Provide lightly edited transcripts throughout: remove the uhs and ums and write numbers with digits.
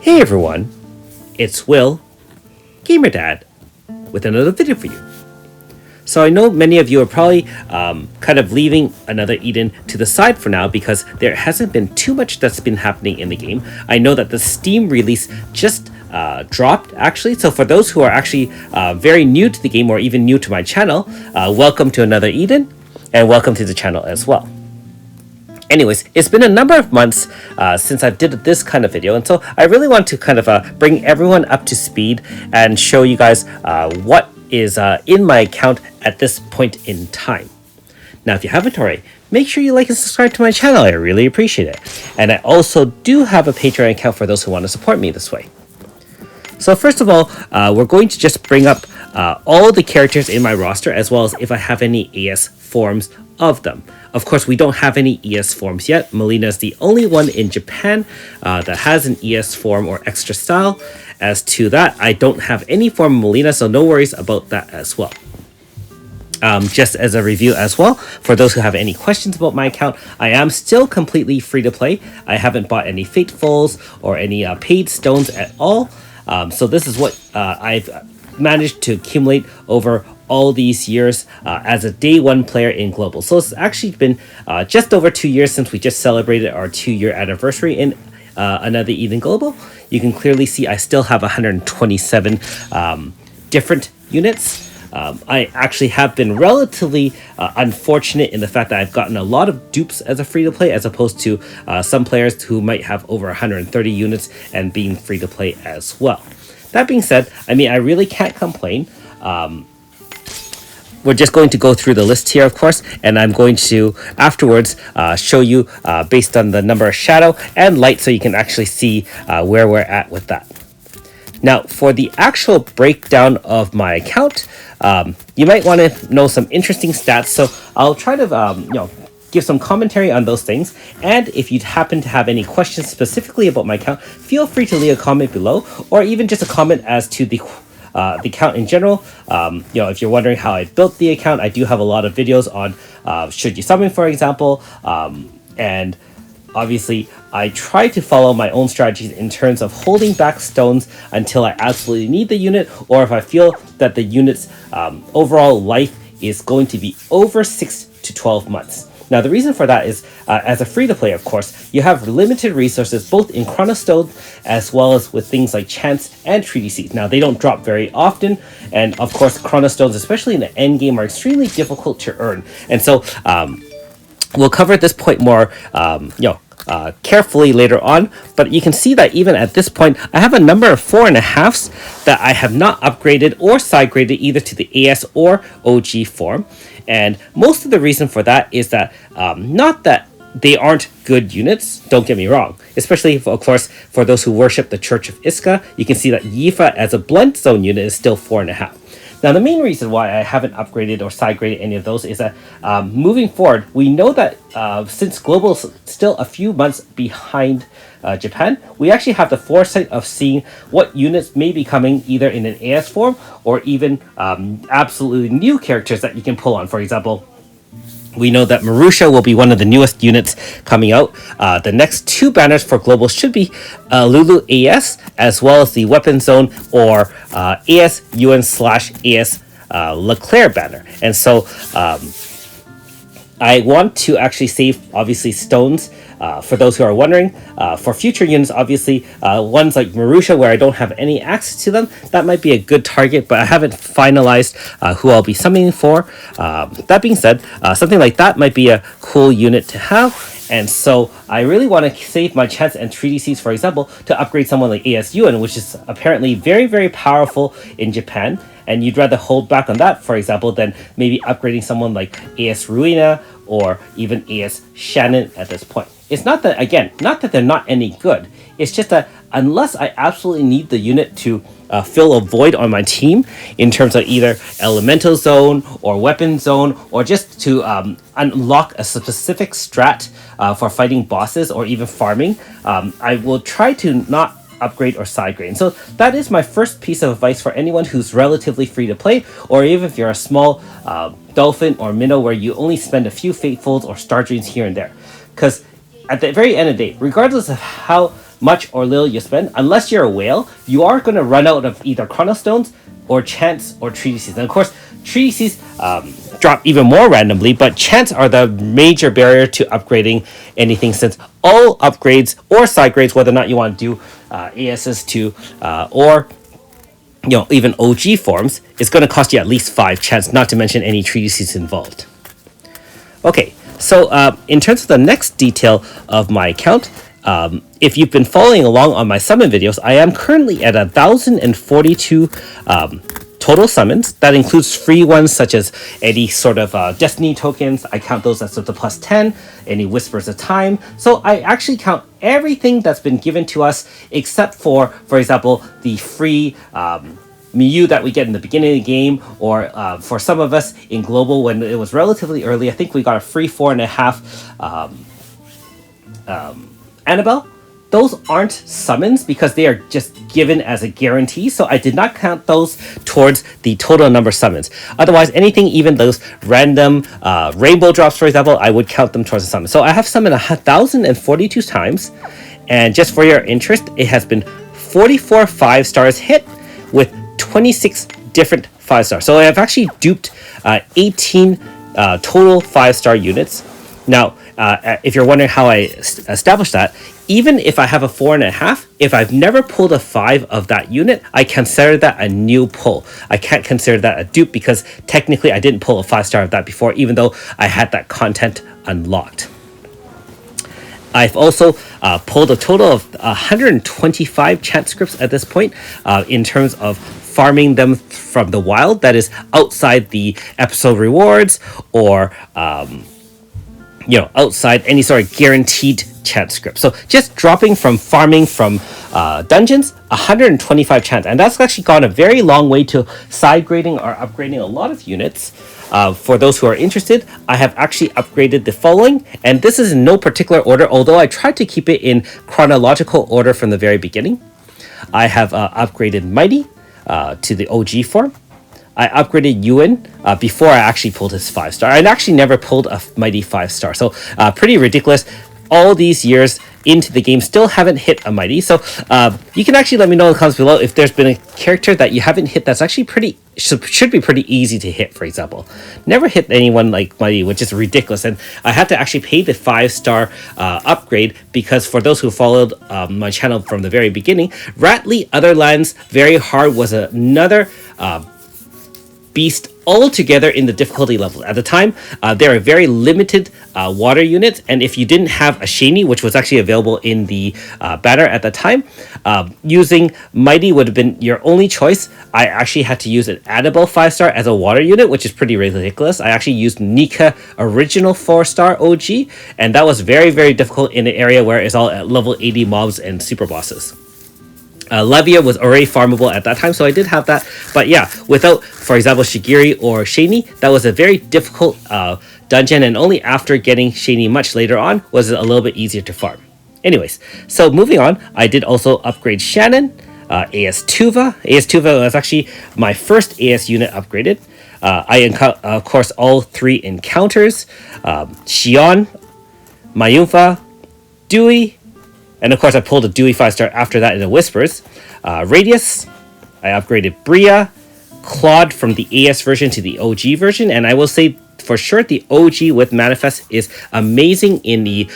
Hey everyone, it's Will, Gamer Dad, with another video for you. So I know many of you are probably kind of leaving Another Eden to the side for now because there hasn't been too much that's been happening in the game. I know that the Steam release just dropped actually, so for those who are actually very new to the game or even new to my channel, welcome to Another Eden and welcome to the channel as well. Anyways, it's been a number of months since I did this kind of video, and so I really want to kind of bring everyone up to speed and show you guys what is in my account at this point in time. Now, if you haven't already, make sure you like and subscribe to my channel. I really appreciate it. And I also do have a Patreon account for those who want to support me this way. So first of all, we're going to just bring up all the characters in my roster, as well as if I have any ES forms of them. Of course, we don't have any ES forms yet. Melina is the only one in Japan that has an ES form or extra style. As to that, I don't have any form of Melina, so no worries about that as well. Just as a review as well, for those who have any questions about my account, I am still completely free to play. I haven't bought any Fatefuls or any paid stones at all. So this is what I've managed to accumulate over all these years as a day one player in global. So it's actually been just over 2 years since we just celebrated our 2-year anniversary in Another Eden Global. You can clearly see I still have 127 different units. I actually have been relatively unfortunate in the fact that I've gotten a lot of dupes as a free-to-play, as opposed to some players who might have over 130 units and being free-to-play as well. That being said, I mean, I really can't complain. We're just going to go through the list here, of course, and I'm going to afterwards show you based on the number of shadow and light, so you can actually see where we're at with that. Now, for the actual breakdown of my account, you might want to know some interesting stats, so I'll try to give some commentary on those things. And if you happen to have any questions specifically about my account, feel free to leave a comment below, or even just a comment as to the account in general. If you're wondering how I built the account, I do have a lot of videos on should you summon, for example, and obviously I try to follow my own strategies in terms of holding back stones until I absolutely need the unit, or if I feel that the unit's overall life is going to be over 6 to 12 months. Now, the reason for that is, as a free-to-play, of course, you have limited resources, both in Chronostone as well as with things like chants and treatises. Now, they don't drop very often, and of course, Chronostones, especially in the end game, are extremely difficult to earn. And so, we'll cover this point more, carefully later on, but you can see that even at this point, I have a number of 4.5s that I have not upgraded or side graded either to the AS or OG form. And most of the reason for that is that not that they aren't good units, don't get me wrong, especially of course for those who worship the Church of Iska. You can see that Yifa as a blunt zone unit is still 4.5. Now, the main reason why I haven't upgraded or side graded any of those is that moving forward, we know that since Global is still a few months behind Japan, we actually have the foresight of seeing what units may be coming either in an AS form or even absolutely new characters that you can pull on. For example, we know that Myrus will be one of the newest units coming out. The next 2 banners for Global should be Lulu AS, as well as the Weapon Zone or AS Ewan / AS Leclerc banner. And so I want to actually save, obviously, stones for those who are wondering. For future units, obviously, ones like Myrus, where I don't have any access to them, that might be a good target, but I haven't finalized who I'll be summoning for. That being said, something like that might be a cool unit to have. And so I really want to save my chants and treatises, for example, to upgrade someone like AS Ewan, which is apparently very, very powerful in Japan. And you'd rather hold back on that, for example, than maybe upgrading someone like AS Ruina or even AS Shannon at this point. It's not that, again, not that they're not any good. It's just that unless I absolutely need the unit to fill a void on my team in terms of either Elemental Zone or Weapon Zone, or just to unlock a specific strat for fighting bosses or even farming, I will try to not upgrade or side grade. And so that is my first piece of advice for anyone who's relatively free to play, or even if you're a small dolphin or minnow where you only spend a few fatefuls or star dreams here and there. Because at the very end of the day, regardless of how much or little you spend, unless you're a whale, you are going to run out of either chronostones or chants or treatises. And of course, treatises drop even more randomly, but chants are the major barrier to upgrading anything, since all upgrades or side grades, whether or not you want to do ASs to or even OG forms, is going to cost you at least 5 chants, not to mention any treatises involved. Okay, so in terms of the next detail of my account, if you've been following along on my summon videos, I am currently at 1,042 total summons. That includes free ones such as any sort of destiny tokens. I count those as the plus 10, any whispers of time. So I actually count everything that's been given to us except for example, the free Miyu that we get in the beginning of the game, or for some of us in global when it was relatively early, I think we got a free 4.5 Anabel. Those aren't summons because they are just given as a guarantee, so I did not count those towards the total number of summons. Otherwise, anything, even those random rainbow drops, for example, I would count them towards a summon. So I have summoned 1,042 times, and just for your interest, it has been 44 5 stars hit with 26 different 5-stars. So I've actually duped 18 total 5-star units. Now, if you're wondering how I established that, even if I have a 4.5, if I've never pulled a 5 of that unit, I consider that a new pull. I can't consider that a dupe because technically I didn't pull a 5-star of that before, even though I had that content unlocked. I've also pulled a total of 125 chant scripts at this point in terms of farming them from the wild, that is outside the episode rewards or outside any sort of guaranteed chant script. So just dropping from farming from dungeons, 125 chants, and that's actually gone a very long way to side grading or upgrading a lot of units. For those who are interested, I have actually upgraded the following, and this is in no particular order, although I tried to keep it in chronological order from the very beginning. I have upgraded Mighty to the OG form. I upgraded Ewan before I actually pulled his 5-star. I actually never pulled a Mighty 5-star, so pretty ridiculous. All these years into the game, still haven't hit a Mighty. So you can actually let me know in the comments below if there's been a character that you haven't hit that's actually should be pretty easy to hit, for example. Never hit anyone like Mighty, which is ridiculous. And I had to actually pay the 5-star upgrade because for those who followed my channel from the very beginning, Ratley Otherlands Very Hard was another beast altogether in the difficulty level. At the time, there are very limited water units, and if you didn't have a Shiny, which was actually available in the banner at the time, using Mighty would have been your only choice. I actually had to use an Anabel 5-star as a water unit, which is pretty ridiculous. I actually used Nika original 4-star OG, and that was very, very difficult in an area where it's all at level 80 mobs and super bosses. Levia was already farmable at that time, so I did have that. But yeah, without, for example, Shigiri or Shiny, that was a very difficult dungeon, and only after getting Shiny much later on was it a little bit easier to farm. Anyways, so moving on, I did also upgrade Shannon, AS Toova. AS Toova was actually my first AS unit upgraded. Of course, all 3 encounters, Shion, Myunfa, Dewey, and of course, I pulled a Dewey 5-star after that in the Whispers. Radias, I upgraded Bria, Claude from the AS version to the OG version. And I will say for sure the OG with Manifest is amazing in the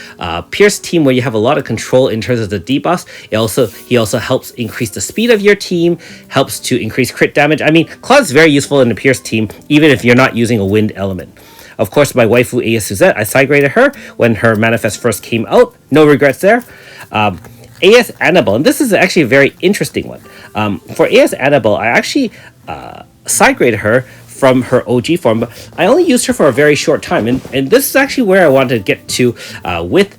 Pierce team where you have a lot of control in terms of the debuffs. He also helps increase the speed of your team, helps to increase crit damage. I mean, Claude's very useful in the Pierce team, even if you're not using a wind element. Of course, my waifu AS Suzette, I side graded her when her Manifest first came out. No regrets there. AS Anabel, and this is actually a very interesting one. For AS Anabel, I actually side graded her from her OG form, but I only used her for a very short time. And this is actually where I wanted to get to with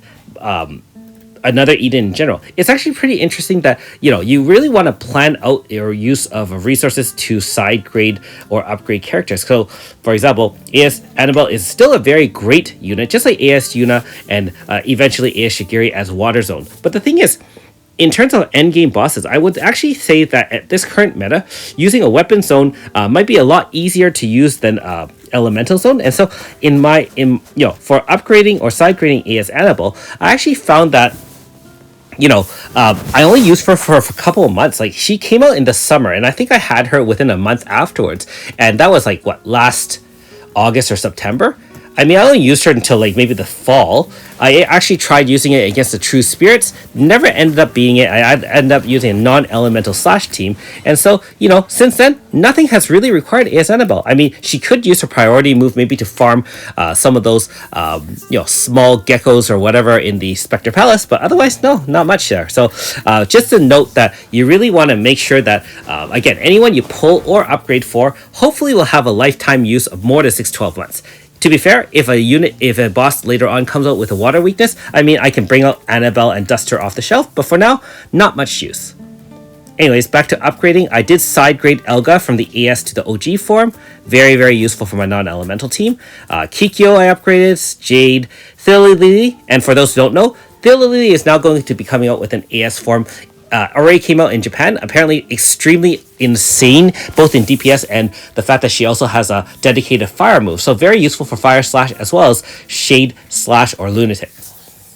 another Eden in general. It's actually pretty interesting that, you really want to plan out your use of resources to side grade or upgrade characters. So, for example, AS Anabel is still a very great unit, just like AS Yuna and eventually AS Shigiri as Water Zone. But the thing is, in terms of endgame bosses, I would actually say that at this current meta, using a weapon zone might be a lot easier to use than elemental zone. And so for upgrading or side grading AS Anabel, I actually found that I only used her for a couple of months. Like, she came out in the summer, and I think I had her within a month afterwards. And that was like, what, last August or September? I mean, I only used her until like maybe the fall. I actually tried using it against the True Spirits. Never ended up being it. I ended up using a non-elemental slash team. And so, since then, nothing has really required AS Anabel. I mean, she could use her priority move maybe to farm some of those, small geckos or whatever in the Spectre Palace. But otherwise, no, not much there. So just to note that you really want to make sure that, again, anyone you pull or upgrade for, hopefully will have a lifetime use of more than 6-12 months. To be fair, if a boss later on comes out with a water weakness, I mean, I can bring out Anabel and dust her off the shelf, but for now, not much use. Anyways, back to upgrading. I did side grade Elga from the AS to the OG form. Very, very useful for my non-elemental team. Kikyo I upgraded, Jade, Thillelille, and for those who don't know, Thillelille is now going to be coming out with an AS form. Already came out in Japan, apparently extremely insane, both in DPS and the fact that she also has a dedicated fire move. So very useful for fire slash as well as shade slash or lunatic.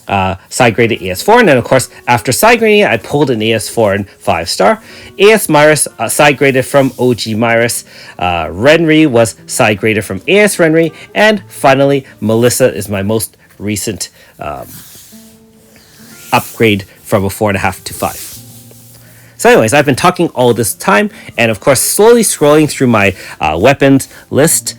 Side graded AS4, and then of course after side grading I pulled an AS4 and 5-star. AS Myrus side graded from OG Myrus. Renri was side graded from AS Renri, and finally Melissa is my most recent upgrade from a 4.5 to 5. So anyways, I've been talking all this time, and of course slowly scrolling through my weapons list.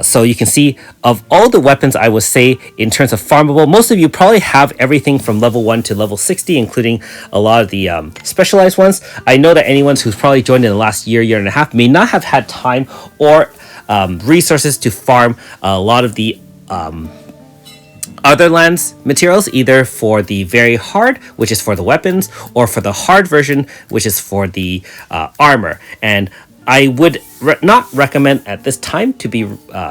So you can see, of all the weapons I would say in terms of farmable, most of you probably have everything from level 1 to level 60, including a lot of the specialized ones. I know that anyone who's probably joined in the last year and a half may not have had time or resources to farm a lot of the other lands materials, either for the very hard, which is for the weapons, or for the hard version, which is for the armor. And I would not recommend at this time to be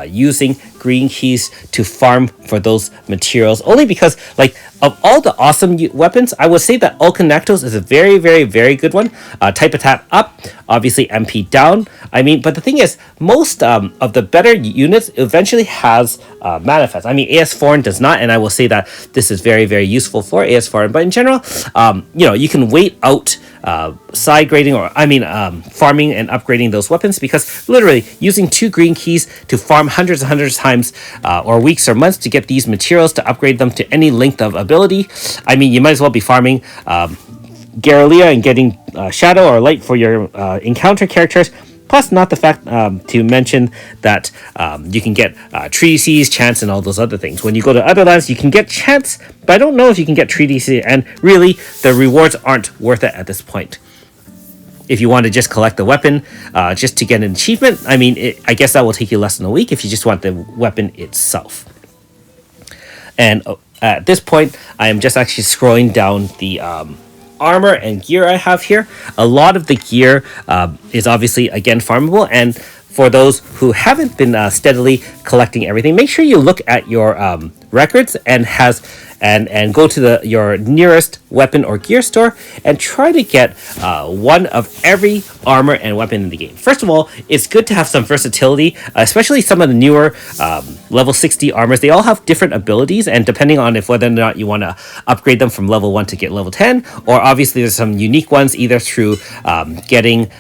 using green keys to farm for those materials, only because, like, of all the awesome weapons, I would say that Ulcanactos is a very, very, very good one. Type attack up, obviously MP down. I mean, but the thing is, most of the better units eventually has manifest. I mean, AS Foran does not, and I will say that this is very, very useful for AS Foran. But in general, you can wait out side grading, or farming and upgrading those weapons, because literally using 2 green keys to farm hundreds and hundreds of times, or weeks or months to get these materials to upgrade them to any length of ability. I mean, you might as well be farming Garrelia and getting Shadow or Light for your encounter characters. Plus, not the fact to mention that you can get treatises, chants, and all those other things. When you go to other lands, you can get chants, but I don't know if you can get treatises, and really, the rewards aren't worth it at this point. If you want to just collect the weapon just to get an achievement, I mean, I guess that will take you less than a week if you just want the weapon itself. And at this point, I am just actually scrolling down the armor and gear I have here. A lot of the gear is obviously, again, farmable, and for those who haven't been steadily collecting everything, make sure you look at your records and go to your nearest weapon or gear store and try to get one of every armor and weapon in the game. First of all, it's good to have some versatility, especially some of the newer level 60 armors. They all have different abilities, and depending on whether or not you want to upgrade them from level 1 to get level 10, or obviously there's some unique ones either through getting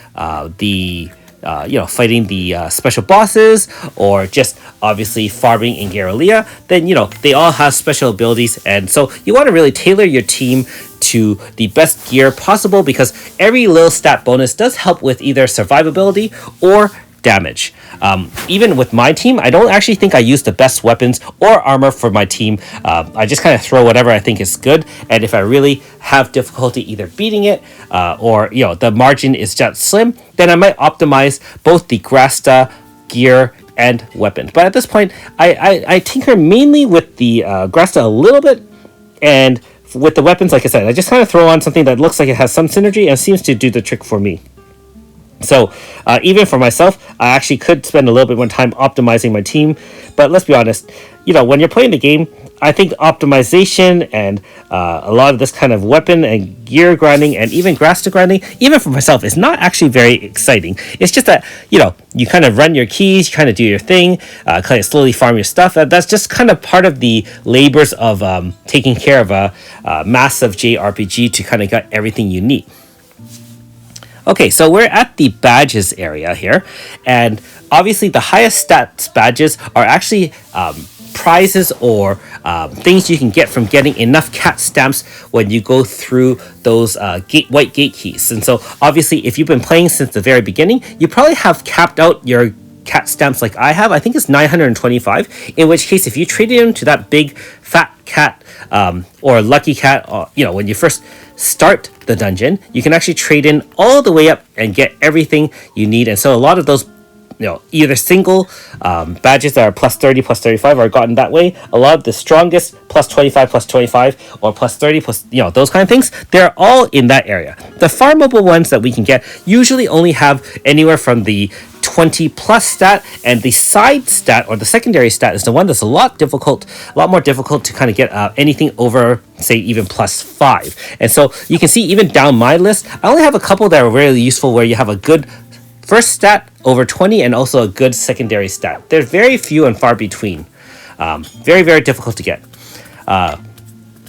fighting the special bosses, or just obviously farming in Garrelia, then they all have special abilities, and so you want to really tailor your team to the best gear possible, because every little stat bonus does help with either survivability or damage. Even with my team, I don't actually think I use the best weapons or armor for my team. I just kind of throw whatever I think is good, and if I really have difficulty either beating it or the margin is just slim, then I might optimize both the Grasta, gear, and weapon. But at this point, I tinker mainly with the Grasta a little bit, and with the weapons, like I said, I just kind of throw on something that looks like it has some synergy and seems to do the trick for me. So even for myself, I actually could spend a little bit more time optimizing my team. But let's be honest, when you're playing the game, I think optimization and a lot of this kind of weapon and gear grinding and even Grasta grinding, even for myself, is not actually very exciting. It's just that, you kind of run your keys, you kind of do your thing, kind of slowly farm your stuff. That's just kind of part of the labors of taking care of a massive JRPG to kind of get everything you need. Okay, so we're at the badges area here, and obviously the highest stats badges are actually prizes or things you can get from getting enough cat stamps when you go through those white gate keys. And so obviously if you've been playing since the very beginning, you probably have capped out your cat stamps like I have. I think it's 925, in which case if you traded them to that big fat cat or lucky cat, when you first start the dungeon, you can actually trade in all the way up and get everything you need. And so a lot of those either single badges that are plus 30 plus 35 are gotten that way. A lot of the strongest plus 25 or plus 30 plus those kind of things, they're all in that area. The farmable ones that we can get usually only have anywhere from the 20 plus stat, and the side stat or the secondary stat is the one that's a lot more difficult to kind of get anything over, say, even plus 5. And so you can see even down my list, I only have a couple that are really useful where you have a good first stat over 20 and also a good secondary stat. They're very few and far between. Very, very difficult to get.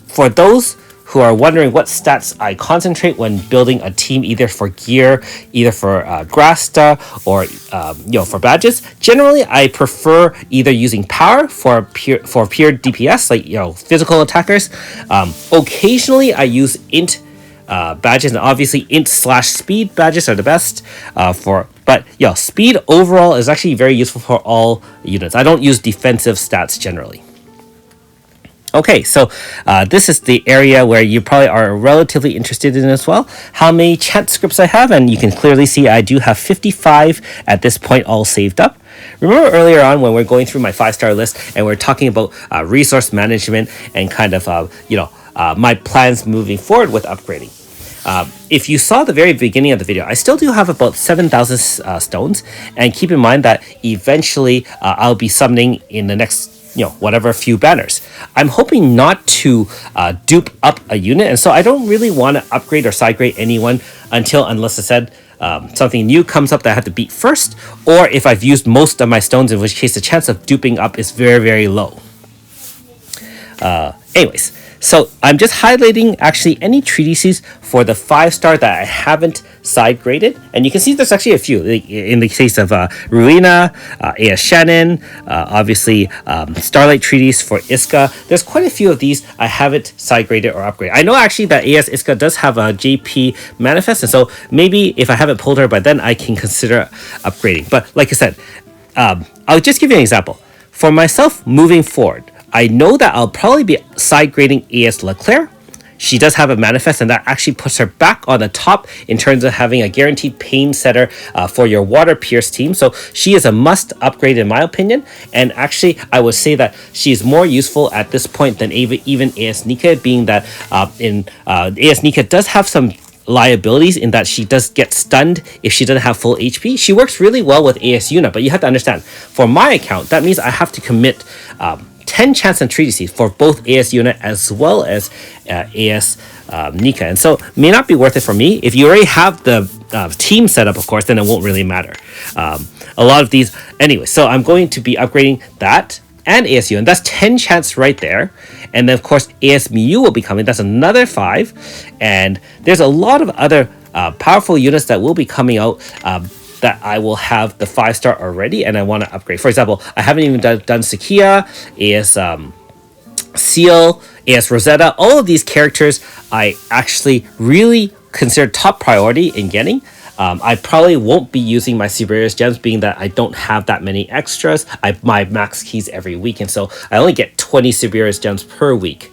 For those who are wondering what stats I concentrate when building a team, either for gear, either for Grasta, or for badges, generally I prefer either using power for pure DPS, like physical attackers. Occasionally I use int badges, and obviously int/speed badges are the best but speed overall is actually very useful for all units. I don't use defensive stats generally. Okay, so this is the area where you probably are relatively interested in as well. How many chant scripts I have, and you can clearly see I do have 55 at this point all saved up. Remember earlier on when we're going through my 5-star list and we're talking about resource management and kind of my plans moving forward with upgrading. If you saw the very beginning of the video, I still do have about 7,000 stones, and keep in mind that eventually I'll be summoning in the next whatever few banners. I'm hoping not to dupe up a unit, and so I don't really want to upgrade or side grade anyone unless I said something new comes up that I have to beat first, or if I've used most of my stones, in which case the chance of duping up is very, very low. Anyways, so I'm just highlighting actually any treatises for the 5-star that I haven't side graded, and you can see there's actually a few. In the case of Ruina, AS Shannon, obviously Starlight Treatise for Iska. There's quite a few of these I haven't side graded or upgraded. I know actually that AS Iska does have a JP manifest, and so maybe if I haven't pulled her by then, I can consider upgrading. But like I said, I'll just give you an example. For myself moving forward, I know that I'll probably be side grading AS Leclerc. She does have a manifest, and that actually puts her back on the top in terms of having a guaranteed pain setter for your water pierce team. So she is a must upgrade in my opinion, and actually I would say that she is more useful at this point than even AS Nika, being that AS Nika does have some liabilities in that she does get stunned if she doesn't have full HP. She works really well with AS Yuna, but you have to understand, for my account, that means I have to commit 10 chants and treatises for both AS Yuna as well as AS Nika, and so may not be worth it for me. If you already have the team set up, of course, then it won't really matter. A lot of these anyway, so I'm going to be upgrading that and AS Yuna, and that's 10 chants right there. And then of course AS Miyu will be coming, that's another 5, and there's a lot of other powerful units that will be coming out that I will have the 5-star already and I want to upgrade. For example, I haven't even done Sakia, AS Seal, AS Rosetta. All of these characters I actually really consider top priority in getting. I probably won't be using my Siberius gems, being that I don't have that many extras. My max keys every week, and so I only get 20 Siberius gems per week.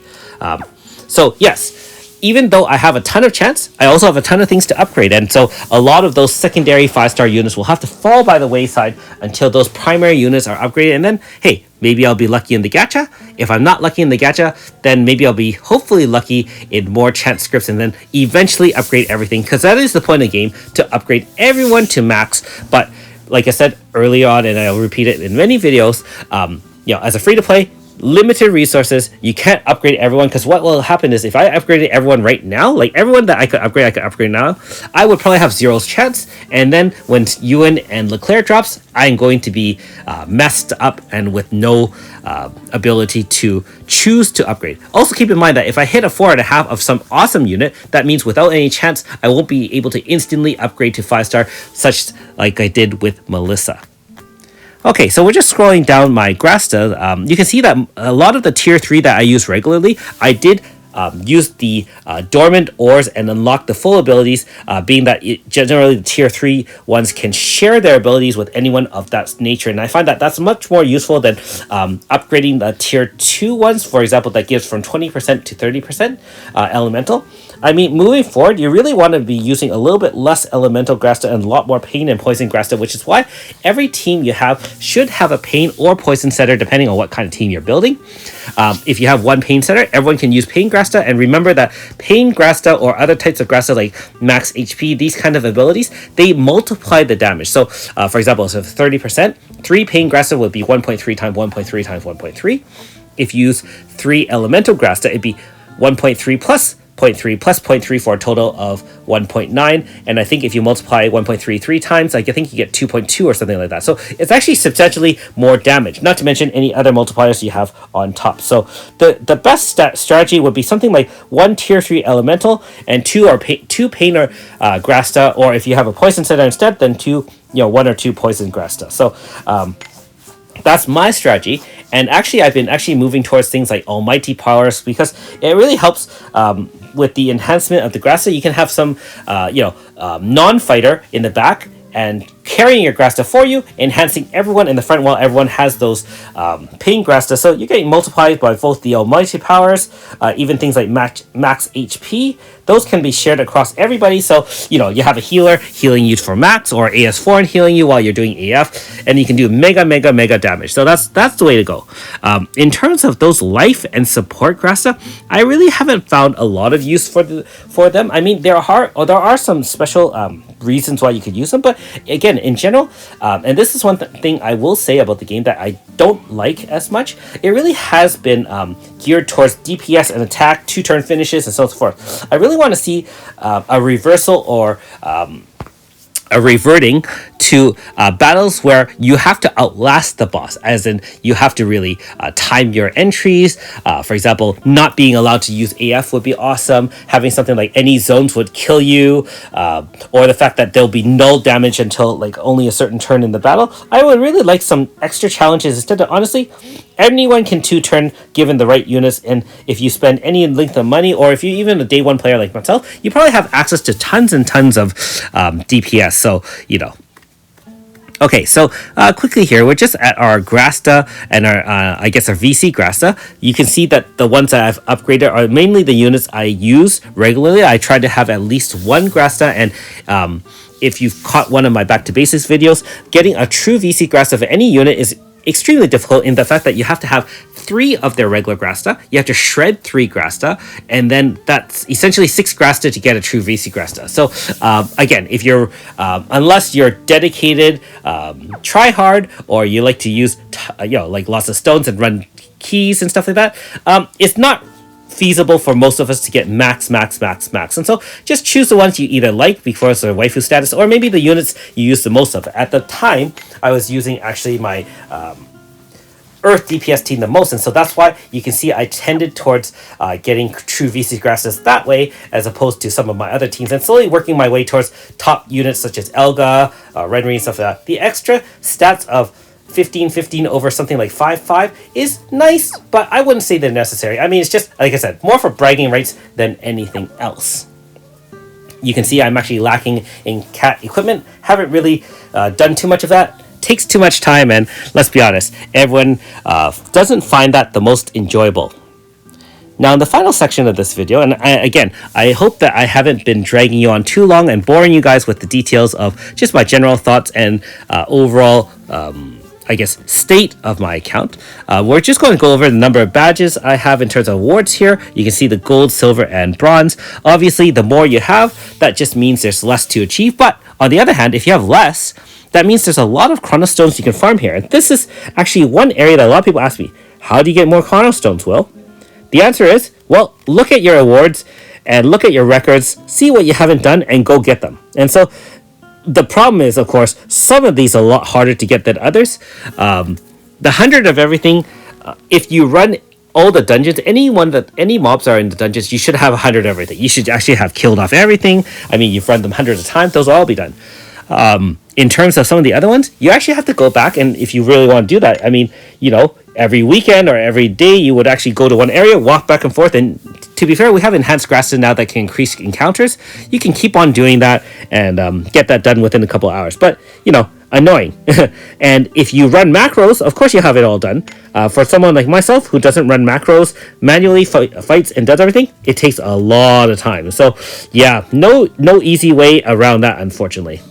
So yes, even though I have a ton of chance, I also have a ton of things to upgrade, and so a lot of those secondary 5-star units will have to fall by the wayside until those primary units are upgraded, and then hey, maybe I'll be lucky in the gacha. If I'm not lucky in the gacha, then maybe I'll be hopefully lucky in more chant scripts, and then eventually upgrade everything, because that is the point of the game, to upgrade everyone to max. But like I said early on, and I'll repeat it in many videos, as a free-to-play, limited resources. You can't upgrade everyone, because what will happen is if I upgraded everyone right now, like everyone that I could upgrade now, I would probably have 0 chance. And then when Ewan and Leclerc drops, I'm going to be messed up and with no ability to choose to upgrade. Also keep in mind that if I hit a 4.5 of some awesome unit, that means without any chance, I won't be able to instantly upgrade to 5-star, such like I did with Melissa. Okay, so we're just scrolling down my Grasta. You can see that a lot of the tier 3 that I use regularly, I did use the dormant ores and unlock the full abilities, being that generally the tier 3 ones can share their abilities with anyone of that nature. And I find that that's much more useful than upgrading the tier 2 ones, for example, that gives from 20% to 30% elemental. I mean, moving forward, you really want to be using a little bit less elemental Grasta and a lot more pain and poison Grasta, which is why every team you have should have a pain or poison setter, depending on what kind of team you're building. If you have one pain setter, everyone can use pain Grasta, and remember that pain Grasta or other types of Grasta like max HP, these kind of abilities, they multiply the damage. So, for example, so 30%, 3 pain Grasta would be 1.3 times 1.3 times 1.3. If you use 3 elemental Grasta, it'd be 1.3 plus 0.3 plus 0.3 for a total of 1.9. And I think if you multiply 1.33 times, I think you get 2.2 or something like that. So it's actually substantially more damage, not to mention any other multipliers you have on top. So the best strategy would be something like 1 tier 3 elemental and 2 pain or Grasta, or if you have a poison setter instead, then 1 or 2 poison Grasta. So that's my strategy. And actually, I've been moving towards things like almighty powers, because it really helps with the enhancement of the Grasta. You can have some non-fighter in the back and carrying your Grasta for you, enhancing everyone in the front while everyone has those pain Grasta. So you're getting multiplied by both the almighty powers, even things like max HP. Those can be shared across everybody. So, you have a healer healing you for max, or AS Foran healing you while you're doing AF, and you can do mega damage. So that's the way to go. In terms of those life and support Grasta, I really haven't found a lot of use for them. I mean, there are some special reasons why you could use them, but again, in general, and this is one thing I will say about the game that I don't like as much, it really has been geared towards DPS and attack, 2-turn finishes, and so forth. I really want to see a reversal or a reverting to battles where you have to outlast the boss, as in you have to really time your entries. For example, not being allowed to use AF would be awesome. Having something like any zones would kill you, or the fact that there'll be null damage until like only a certain turn in the battle. I would really like some extra challenges instead of, honestly, anyone can 2-turn given the right units, and if you spend any length of money, or if you're even a day 1 player like myself, you probably have access to tons and tons of DPS. So, Okay, so quickly here, we're just at our Grasta and our, our VC Grasta. You can see that the ones that I've upgraded are mainly the units I use regularly. I try to have at least 1 Grasta, and if you've caught one of my Back to Basics videos, getting a true VC Grasta for any unit is extremely difficult, in the fact that you have to have 3 of their regular Grasta, you have to shred 3 Grasta, and then that's essentially 6 Grasta to get a true VC Grasta. So again, if you're unless you're dedicated, try hard, or you like to use like lots of stones and run keys and stuff like that, it's not feasible for most of us to get max. And so just choose the ones you either like because of waifu status, or maybe the units you use the most of. At the time, I was using actually my Earth DPS team the most, and so that's why you can see I tended towards getting true VC Grastas that way, as opposed to some of my other teams, and slowly working my way towards top units such as Elga, Renri, and stuff like that. The extra stats of 15 over something like 5 is nice, but I wouldn't say they're necessary. I mean, it's just, like I said, more for bragging rights than anything else. You can see I'm actually lacking in cat equipment. Haven't really done too much of that. Takes too much time, and let's be honest, everyone doesn't find that the most enjoyable. Now, in the final section of this video, and I hope that I haven't been dragging you on too long and boring you guys with the details of just my general thoughts and overall state of my account. We're just going to go over the number of badges I have in terms of awards here. You can see the gold, silver, and bronze. Obviously, the more you have, that just means there's less to achieve. But on the other hand, if you have less, that means there's a lot of chronostones you can farm here. And this is actually one area that a lot of people ask me, how do you get more chronostones, Will? The answer is, well, look at your awards and look at your records, see what you haven't done, and go get them. And so the problem is, of course, some of these are a lot harder to get than others. The 100 of everything, if you run all the dungeons, any mobs are in the dungeons, you should have 100 of everything. You should actually have killed off everything. I mean, you've run them hundreds of times, those will all be done. In terms of some of the other ones, you actually have to go back, and if you really want to do that, I mean, every weekend or every day, you would actually go to one area, walk back and forth, and to be fair, we have enhanced Grasta now that can increase encounters. You can keep on doing that and get that done within a couple of hours, but, annoying. And if you run macros, of course you have it all done. For someone like myself who doesn't run macros, manually fights and does everything, it takes a lot of time. So yeah, no easy way around that, unfortunately.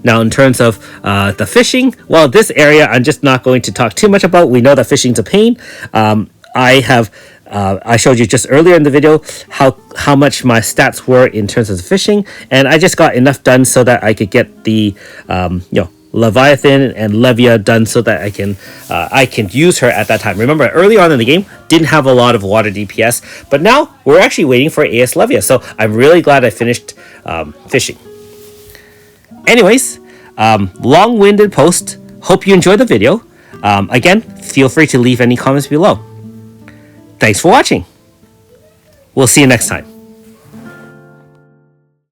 Now, in terms of the fishing, well, this area I'm just not going to talk too much about. We know that fishing's a pain. I showed you just earlier in the video how much my stats were in terms of the fishing, and I just got enough done so that I could get the Leviathan and Levia done so that I can use her at that time. Remember, early on in the game, didn't have a lot of water DPS, but now we're actually waiting for AS Levia, so I'm really glad I finished fishing. Anyways, long-winded post. Hope you enjoyed the video. Again, feel free to leave any comments below. Thanks for watching. We'll see you next time.